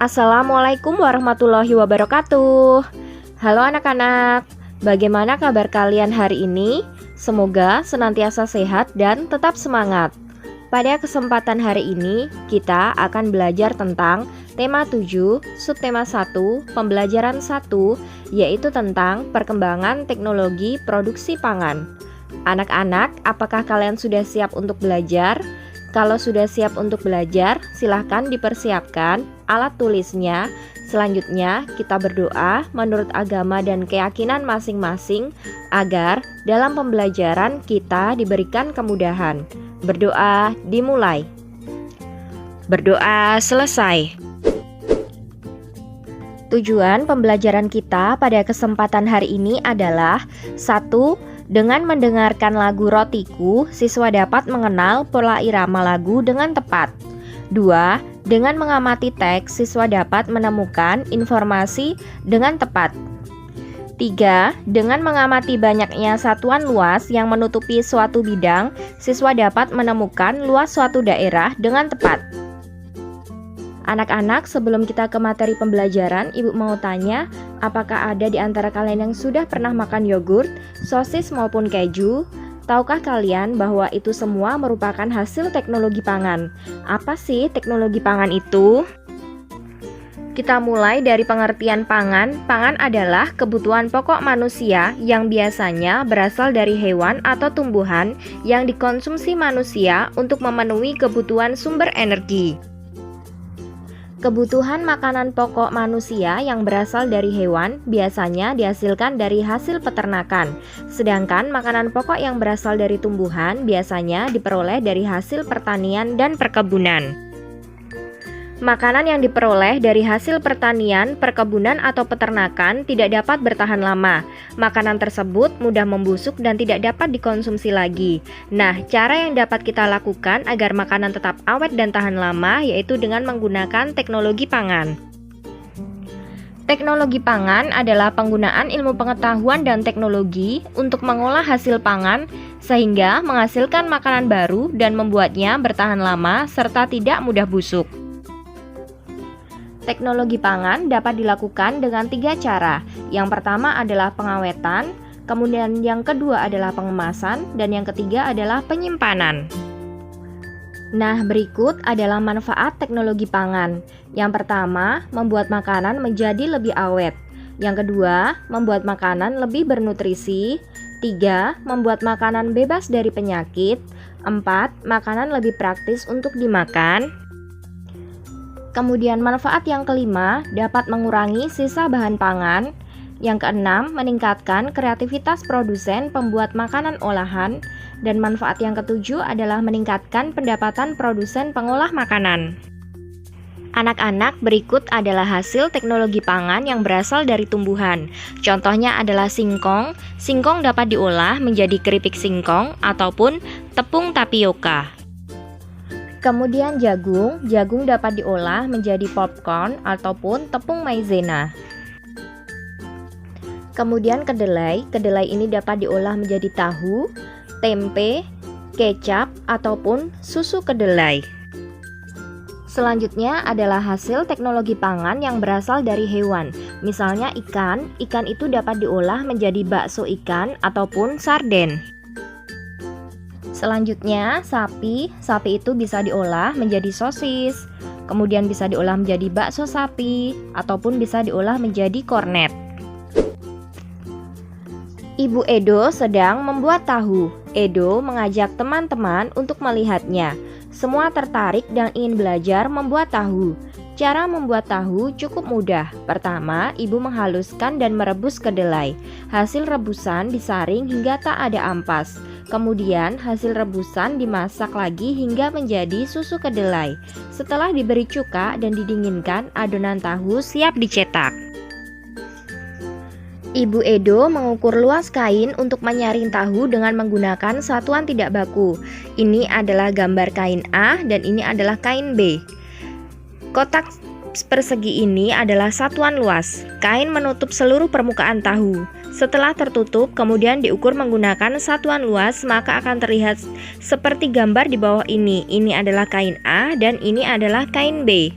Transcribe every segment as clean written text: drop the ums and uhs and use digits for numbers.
Assalamualaikum warahmatullahi wabarakatuh. Halo anak-anak, bagaimana kabar kalian hari ini? Semoga senantiasa sehat dan tetap semangat. Pada kesempatan hari ini, kita akan belajar tentang tema 7, subtema 1, pembelajaran 1, yaitu tentang perkembangan teknologi produksi pangan. Anak-anak, apakah kalian sudah siap untuk belajar? Kalau sudah siap untuk belajar, silahkan dipersiapkan alat tulisnya. Selanjutnya, kita berdoa menurut agama dan keyakinan masing-masing agar dalam pembelajaran kita diberikan kemudahan. Berdoa dimulai. Berdoa selesai. Tujuan pembelajaran kita pada kesempatan hari ini adalah 1. Dengan mendengarkan lagu Rotiku, siswa dapat mengenal pola irama lagu dengan tepat. 2. Dengan mengamati teks, siswa dapat menemukan informasi dengan tepat. 3. Dengan mengamati banyaknya satuan luas yang menutupi suatu bidang, siswa dapat menemukan luas suatu daerah dengan tepat. Anak-anak, sebelum kita ke materi pembelajaran, Ibu mau tanya, apakah ada di antara kalian yang sudah pernah makan yogurt, sosis maupun keju? Tahukah kalian bahwa itu semua merupakan hasil teknologi pangan? Apa sih teknologi pangan itu? Kita mulai dari pengertian pangan. Pangan adalah kebutuhan pokok manusia yang biasanya berasal dari hewan atau tumbuhan yang dikonsumsi manusia untuk memenuhi kebutuhan sumber energi. Kebutuhan makanan pokok manusia yang berasal dari hewan biasanya dihasilkan dari hasil peternakan, sedangkan makanan pokok yang berasal dari tumbuhan biasanya diperoleh dari hasil pertanian dan perkebunan. Makanan yang diperoleh dari hasil pertanian, perkebunan, atau peternakan tidak dapat bertahan lama. Makanan tersebut mudah membusuk dan tidak dapat dikonsumsi lagi. Nah, cara yang dapat kita lakukan agar makanan tetap awet dan tahan lama yaitu dengan menggunakan teknologi pangan. Teknologi pangan adalah penggunaan ilmu pengetahuan dan teknologi untuk mengolah hasil pangan sehingga menghasilkan makanan baru dan membuatnya bertahan lama serta tidak mudah busuk. Teknologi pangan dapat dilakukan dengan 3 cara. Yang pertama adalah pengawetan, kemudian yang kedua adalah pengemasan, dan yang ketiga adalah penyimpanan. Nah, berikut adalah manfaat teknologi pangan. Yang pertama, membuat makanan menjadi lebih awet. Yang kedua, membuat makanan lebih bernutrisi. 3. Membuat makanan bebas dari penyakit. 4. Makanan lebih praktis untuk dimakan. Kemudian manfaat yang kelima, dapat mengurangi sisa bahan pangan. Yang keenam, meningkatkan kreativitas produsen pembuat makanan olahan. Dan manfaat yang ketujuh adalah meningkatkan pendapatan produsen pengolah makanan. Anak-anak, berikut adalah hasil teknologi pangan yang berasal dari tumbuhan. Contohnya adalah singkong. Singkong dapat diolah menjadi keripik singkong ataupun tepung tapioka. Kemudian jagung dapat diolah menjadi popcorn ataupun tepung maizena. Kemudian kedelai ini dapat diolah menjadi tahu, tempe, kecap, ataupun susu kedelai. Selanjutnya adalah hasil teknologi pangan yang berasal dari hewan. Misalnya ikan itu dapat diolah menjadi bakso ikan ataupun sarden. Selanjutnya, sapi itu bisa diolah menjadi sosis, kemudian bisa diolah menjadi bakso sapi, ataupun bisa diolah menjadi kornet. Ibu Edo sedang membuat tahu. Edo mengajak teman-teman untuk melihatnya. Semua tertarik dan ingin belajar membuat tahu. Cara membuat tahu cukup mudah. Pertama, ibu menghaluskan dan merebus kedelai. Hasil rebusan disaring hingga tak ada ampas. Kemudian hasil rebusan dimasak lagi hingga menjadi susu kedelai. Setelah diberi cuka dan didinginkan, adonan tahu siap dicetak. Ibu Edo mengukur luas kain untuk menyaring tahu dengan menggunakan satuan tidak baku. Ini adalah gambar kain A dan ini adalah kain B. Kotak persegi ini adalah satuan luas. Kain menutup seluruh permukaan tahu. Setelah tertutup, kemudian diukur menggunakan satuan luas, maka akan terlihat seperti gambar di bawah ini. Ini adalah kain A dan ini adalah kain B.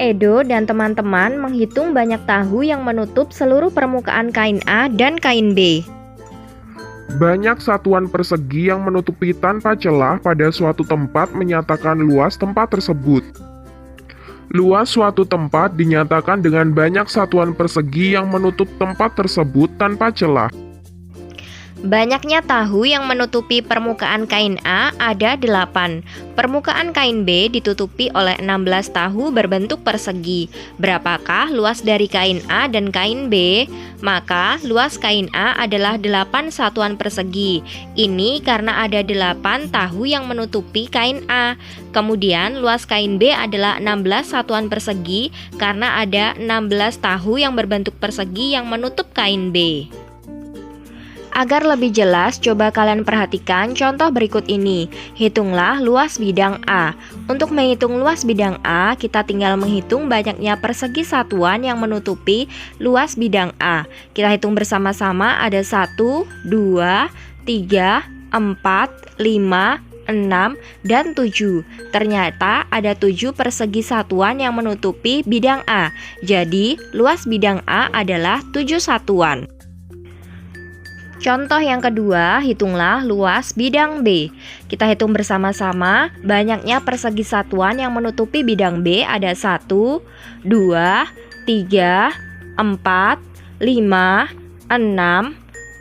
Edo dan teman-teman menghitung banyak tahu yang menutup seluruh permukaan kain A dan kain B. Banyak satuan persegi yang menutupi tanpa celah pada suatu tempat menyatakan luas tempat tersebut. Luas suatu tempat dinyatakan dengan banyak satuan persegi yang menutup tempat tersebut tanpa celah. Banyaknya tahu yang menutupi permukaan kain A ada 8. Permukaan kain B ditutupi oleh 16 tahu berbentuk persegi. Berapakah luas dari kain A dan kain B? Maka luas kain A adalah 8 satuan persegi. Ini karena ada 8 tahu yang menutupi kain A. Kemudian luas kain B adalah 16 satuan persegi karena ada 16 tahu yang berbentuk persegi yang menutup kain B. Agar lebih jelas, coba kalian perhatikan contoh berikut ini. Hitunglah luas bidang A. Untuk menghitung luas bidang A, kita tinggal menghitung banyaknya persegi satuan yang menutupi luas bidang A. Kita hitung bersama-sama ada 1, 2, 3, 4, 5, 6, dan 7. Ternyata ada 7 persegi satuan yang menutupi bidang A. Jadi, luas bidang A adalah 7 satuan. Contoh yang kedua, hitunglah luas bidang B. Kita hitung bersama-sama, banyaknya persegi satuan yang menutupi bidang B ada 1, 2, 3, 4, 5, 6,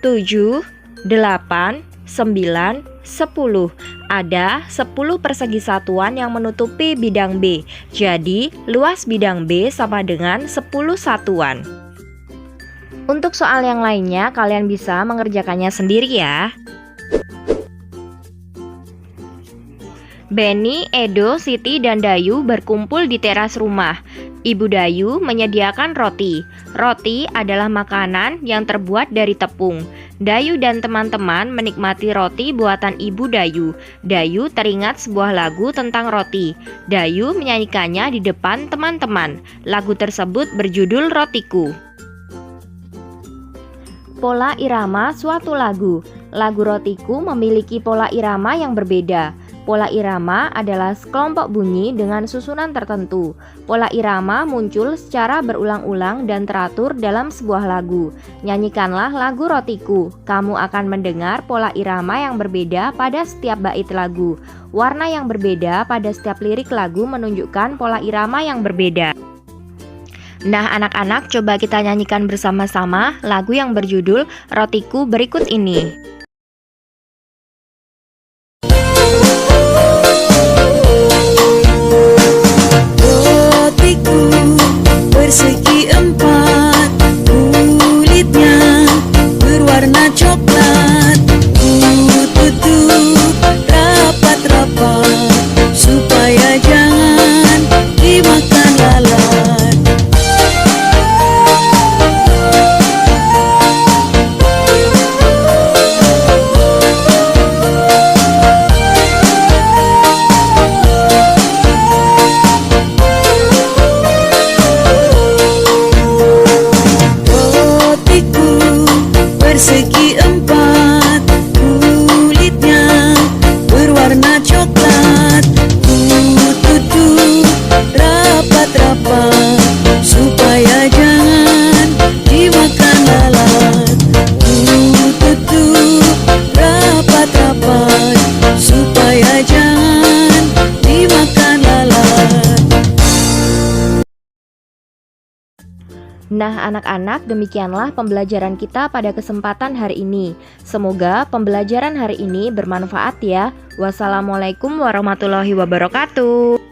7, 8, 9, 10. Ada 10 persegi satuan yang menutupi bidang B. Jadi, luas bidang B sama dengan 10 satuan. Untuk soal yang lainnya, kalian bisa mengerjakannya sendiri ya. Benny, Edo, Siti, dan Dayu berkumpul di teras rumah. Ibu Dayu menyediakan roti. Roti adalah makanan yang terbuat dari tepung. Dayu dan teman-teman menikmati roti buatan Ibu Dayu. Dayu teringat sebuah lagu tentang roti. Dayu menyanyikannya di depan teman-teman. Lagu tersebut berjudul Rotiku. Pola irama suatu lagu. Lagu Rotiku memiliki pola irama yang berbeda. Pola irama adalah sekelompok bunyi dengan susunan tertentu. Pola irama muncul secara berulang-ulang dan teratur dalam sebuah lagu. Nyanyikanlah lagu Rotiku. Kamu akan mendengar pola irama yang berbeda pada setiap bait lagu. Warna yang berbeda pada setiap lirik lagu menunjukkan pola irama yang berbeda. Nah, anak-anak, coba kita nyanyikan bersama-sama lagu yang berjudul Rotiku berikut ini. Rotiku bersegi 4, kulitnya berwarna coklat. Tutup rapat-rapat supaya jangan dimakan lalat. Persegi 4, kulitnya berwarna coklat. Tutup rapat-rapat supaya jangan dimakan lalat. Tutup rapat-rapat supaya jangan dimakan lalat. Nah, anak-anak, demikianlah pembelajaran kita pada kesempatan hari ini. Semoga pembelajaran hari ini bermanfaat ya. Wassalamualaikum warahmatullahi wabarakatuh.